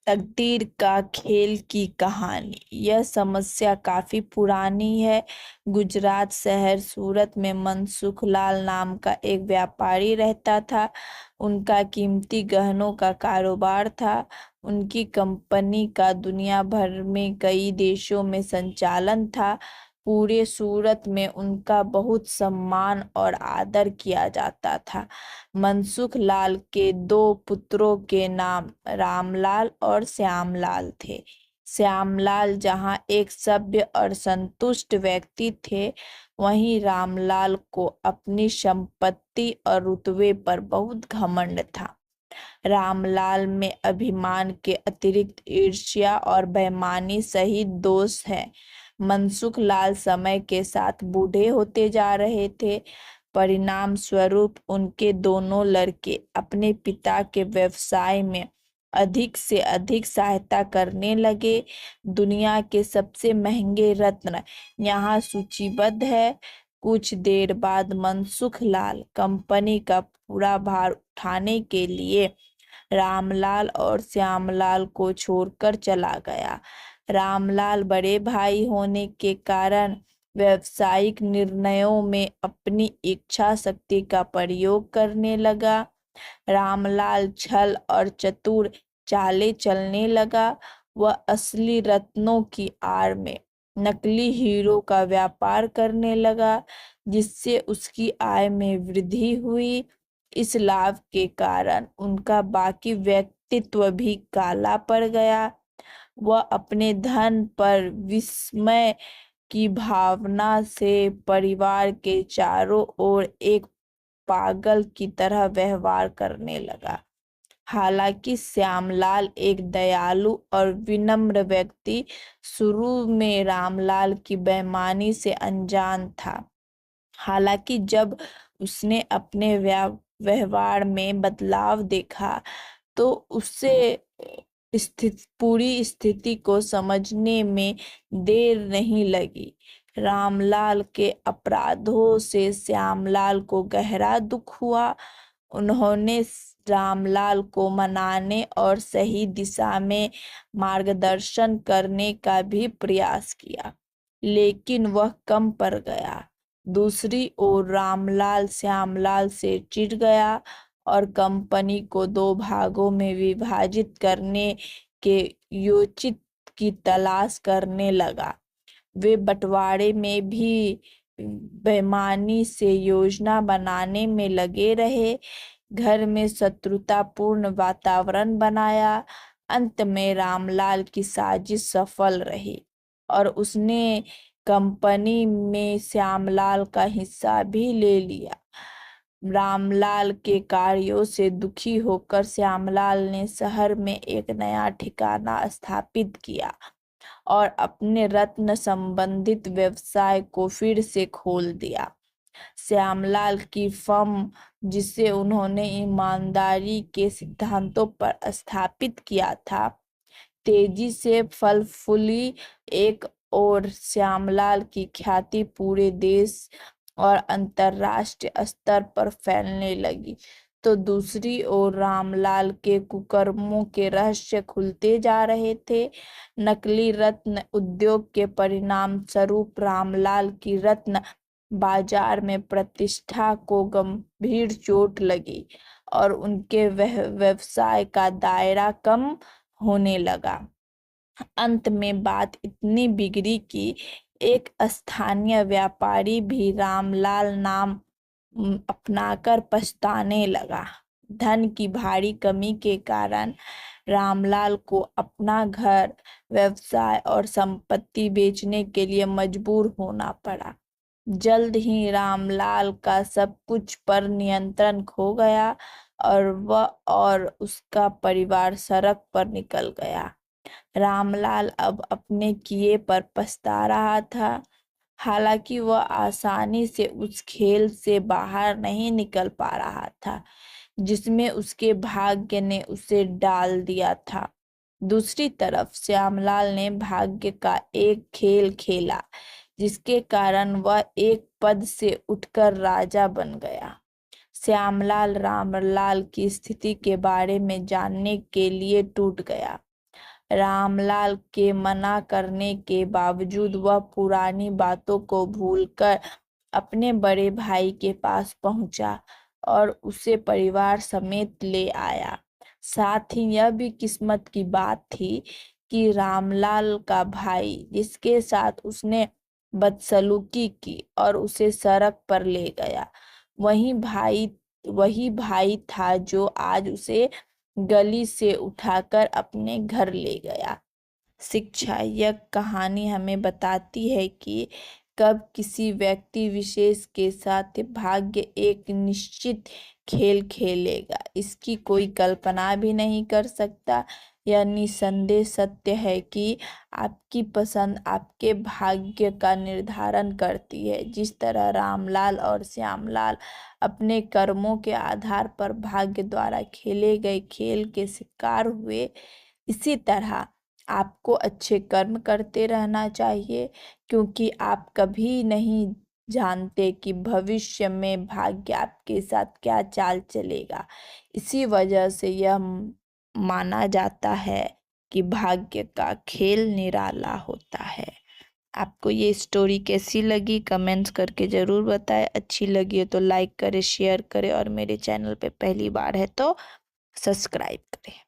तकदीर का खेल की कहानी। यह समस्या काफी पुरानी है। गुजरात शहर सूरत में मनसुख लाल नाम का एक व्यापारी रहता था। उनका कीमती गहनों का कारोबार था। उनकी कंपनी का दुनिया भर में कई देशों में संचालन था। पूरे सूरत में उनका बहुत सम्मान और आदर किया जाता था। मनसुख लाल के दो पुत्रों के नाम रामलाल और श्यामलाल थे। श्यामलाल जहाँ एक सभ्य और संतुष्ट व्यक्ति थे, वहीं रामलाल को अपनी संपत्ति और रुतबे पर बहुत घमंड था। रामलाल में अभिमान के अतिरिक्त ईर्ष्या और बेईमानी सहित दोष है। मनसुख लाल समय के साथ बूढ़े होते जा रहे थे। परिणाम स्वरूप उनके दोनों लड़के अपने पिता के व्यवसाय में अधिक से अधिक सहायता करने लगे। दुनिया के सबसे महंगे रत्न यहाँ सूचीबद्ध है। कुछ देर बाद मनसुख लाल कंपनी का पूरा भार उठाने के लिए रामलाल और श्यामलाल को छोड़कर चला गया। रामलाल बड़े भाई होने के कारण व्यावसायिक निर्णयों में अपनी इच्छा शक्ति का प्रयोग करने लगा। रामलाल छल और चतुर चालें चलने लगा। वह असली रत्नों की आड़ में नकली हीरो का व्यापार करने लगा, जिससे उसकी आय में वृद्धि हुई। इस लाभ के कारण उनका बाकी व्यक्तित्व भी काला पड़ गया। वह अपने धन पर विस्मय की भावना से परिवार के चारों ओर एक पागल की तरह व्यवहार करने लगा। हालांकि श्यामलाल एक दयालु और विनम्र व्यक्ति शुरू में रामलाल की बेईमानी से अनजान था। हालांकि जब उसने अपने व्यवहार में बदलाव देखा, तो उसे पूरी स्थिति को समझने में देर नहीं लगी। रामलाल के अपराधों से श्यामलाल को गहरा दुख हुआ। उन्होंने रामलाल को मनाने और सही दिशा में मार्गदर्शन करने का भी प्रयास किया, लेकिन वह कम पड़ गया। दूसरी ओर रामलाल श्यामलाल से चिढ़ गया और कंपनी को दो भागों में विभाजित करने के योजित की तलाश करने लगा। वे बंटवारे में भी बेईमानी से योजना बनाने में लगे रहे। घर में शत्रुतापूर्ण वातावरण बनाया। अंत में रामलाल की साजिश सफल रही और उसने कंपनी में श्यामलाल का हिस्सा भी ले लिया। रामलाल के कार्यों से दुखी होकर श्यामलाल ने शहर में एक नया ठिकाना स्थापित किया और अपने रत्न संबंधित व्यवसाय को फिर से खोल दिया। श्यामलाल की फर्म, जिसे उन्होंने ईमानदारी के सिद्धांतों पर स्थापित किया था, तेजी से फल फूली। एक और श्यामलाल की ख्याति पूरे देश और अंतर्राष्ट्रीय स्तर पर फैलने लगी, तो दूसरी ओर रामलाल के कुकर्मों के रहस्य खुलते जा रहे थे। नकली रत्न उद्योग के परिणाम स्वरूप रामलाल की रत्न बाजार में प्रतिष्ठा को गंभीर चोट लगी और उनके व्यवसाय का दायरा कम होने लगा। अंत में बात इतनी बिगड़ी कि एक स्थानीय व्यापारी भी रामलाल नाम अपनाकर पछताने लगा। धन की भारी कमी के कारण रामलाल को अपना घर, व्यवसाय और संपत्ति बेचने के लिए मजबूर होना पड़ा। जल्द ही रामलाल का सब कुछ पर नियंत्रण खो गया और वह और उसका परिवार सड़क पर निकल गया। रामलाल अब अपने किए पर पछता रहा था। हालांकि वह आसानी से उस खेल से बाहर नहीं निकल पा रहा था जिसमें उसके भाग्य ने उसे डाल दिया था। दूसरी तरफ श्यामलाल ने भाग्य का एक खेल खेला, जिसके कारण वह एक पद से उठकर राजा बन गया। श्यामलाल रामलाल की स्थिति के बारे में जानने के लिए टूट गया। रामलाल के मना करने के बावजूद वह पुरानी बातों को भूलकर अपने बड़े भाई के पास पहुंचा और उसे परिवार समेत ले आया। साथ ही यह भी किस्मत की बात थी कि रामलाल का भाई, जिसके साथ उसने बदसलूकी की और उसे सड़क पर ले गया, वही भाई था जो आज उसे गली से उठाकर अपने घर ले गया। शिक्षा: यह कहानी हमें बताती है कि कब किसी व्यक्ति विशेष के साथ भाग्य एक निश्चित खेल खेलेगा, इसकी कोई कल्पना भी नहीं कर सकता। यह निसंदेह सत्य है कि आपकी पसंद आपके भाग्य का निर्धारण करती है। जिस तरह रामलाल और श्यामलाल अपने कर्मों के आधार पर भाग्य द्वारा खेले गए खेल के शिकार हुए, इसी तरह आपको अच्छे कर्म करते रहना चाहिए, क्योंकि आप कभी नहीं जानते कि भविष्य में भाग्य आपके साथ क्या चाल चलेगा। इसी वजह से यह माना जाता है कि भाग्य का खेल निराला होता है। आपको ये स्टोरी कैसी लगी कमेंट्स करके ज़रूर बताएं। अच्छी लगी हो तो लाइक करें, शेयर करें और मेरे चैनल पे पहली बार है तो सब्सक्राइब करें।